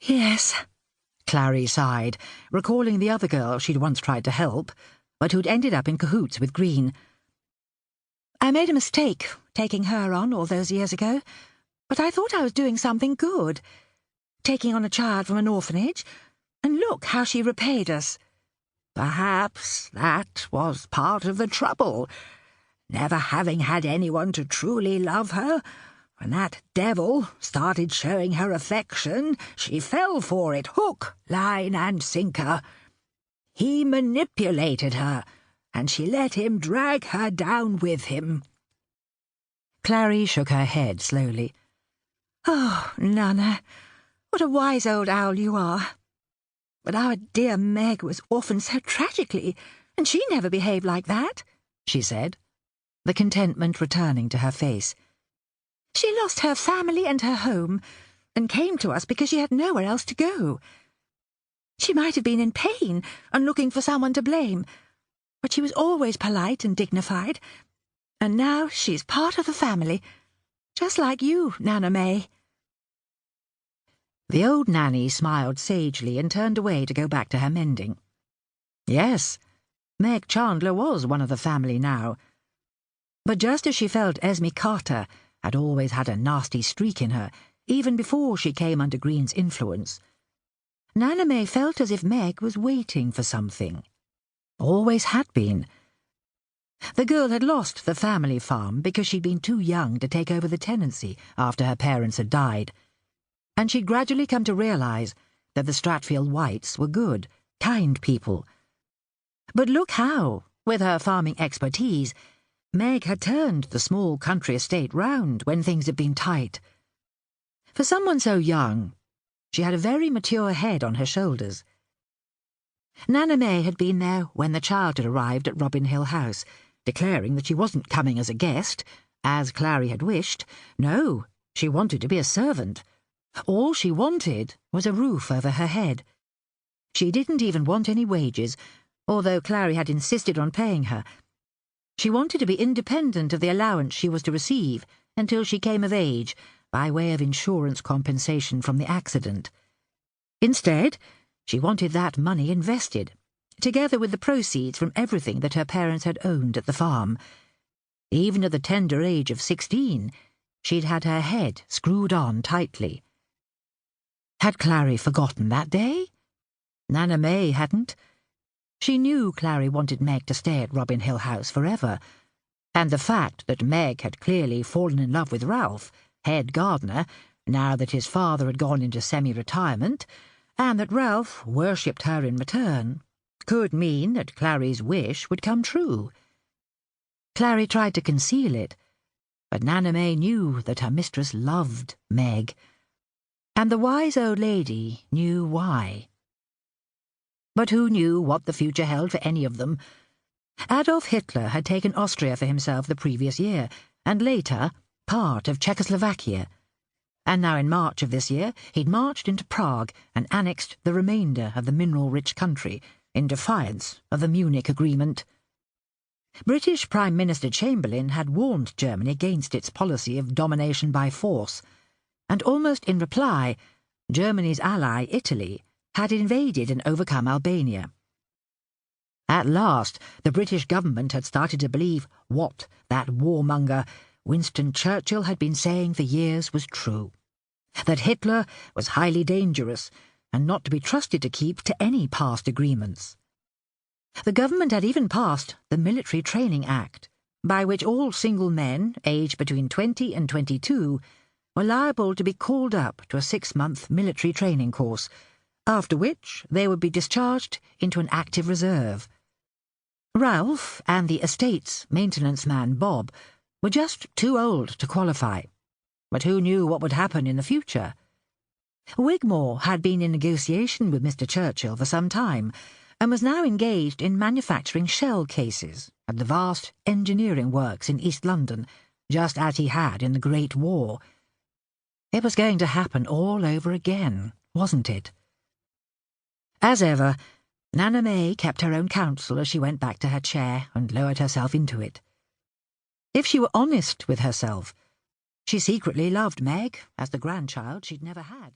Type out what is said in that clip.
"Yes," Clarrie sighed, recalling the other girl she'd once tried to help, but who'd ended up in cahoots with Green. "I made a mistake taking her on all those years ago, but I thought I was doing something good, taking on a child from an orphanage, and look how she repaid us." "Perhaps that was part of the trouble. Never having had anyone to truly love her, when that devil started showing her affection, she fell for it, hook, line, and sinker. He manipulated her, and she let him drag her down with him." Clarrie shook her head slowly. "Oh, Nana, what a wise old owl you are. But our dear Meg was orphaned so tragically, and she never behaved like that," she said, the contentment returning to her face. "She lost her family and her home, and came to us because she had nowhere else to go. She might have been in pain and looking for someone to blame, but she was always polite and dignified, and now she's part of the family, just like you, Nana May." The old nanny smiled sagely and turned away to go back to her mending. Yes, Meg Chandler was one of the family now. But just as she felt Esme Carter had always had a nasty streak in her, even before she came under Green's influence, Nana May felt as if Meg was waiting for something. Always had been. The girl had lost the family farm because she'd been too young to take over the tenancy after her parents had died, and she'd gradually come to realise that the Stratfield Whites were good, kind people. But look how, with her farming expertise, Meg had turned the small country estate round when things had been tight. For someone so young, she had a very mature head on her shoulders. Nana May had been there when the child had arrived at Robin Hill House, declaring that she wasn't coming as a guest, as Clarrie had wished. No, she wanted to be a servant. All she wanted was a roof over her head. She didn't even want any wages, although Clarrie had insisted on paying her. She wanted to be independent of the allowance she was to receive until she came of age, by way of insurance compensation from the accident. Instead, she wanted that money invested, together with the proceeds from everything that her parents had owned at the farm. Even at the tender age of 16, she'd had her head screwed on tightly. Had Clarrie forgotten that day? Nana May hadn't. She knew Clarrie wanted Meg to stay at Robin Hill House forever, and the fact that Meg had clearly fallen in love with Ralph, head gardener, now that his father had gone into semi-retirement, and that Ralph worshipped her in return, could mean that Clarrie's wish would come true. Clarrie tried to conceal it, but Nana May knew that her mistress loved Meg, and the wise old lady knew why. But who knew what the future held for any of them? Adolf Hitler had taken Austria for himself the previous year, and later part of Czechoslovakia. And now in March of this year he'd marched into Prague and annexed the remainder of the mineral-rich country, in defiance of the Munich Agreement. British Prime Minister Chamberlain had warned Germany against its policy of domination by force, and almost in reply, Germany's ally, Italy, had invaded and overcome Albania. At last, the British government had started to believe what that warmonger Winston Churchill had been saying for years was true, that Hitler was highly dangerous and not to be trusted to keep to any past agreements. The government had even passed the Military Training Act, by which all single men aged between 20 and 22 were liable to be called up to a 6-month military training course, after which they would be discharged into an active reserve. Ralph and the estate's maintenance man, Bob, were just too old to qualify. But who knew what would happen in the future? Wigmore had been in negotiation with Mr. Churchill for some time, and was now engaged in manufacturing shell cases at the vast engineering works in East London, just as he had in the Great War. It was going to happen all over again, wasn't it? As ever, Nana May kept her own counsel as she went back to her chair and lowered herself into it. If she were honest with herself, she secretly loved Meg as the grandchild she'd never had.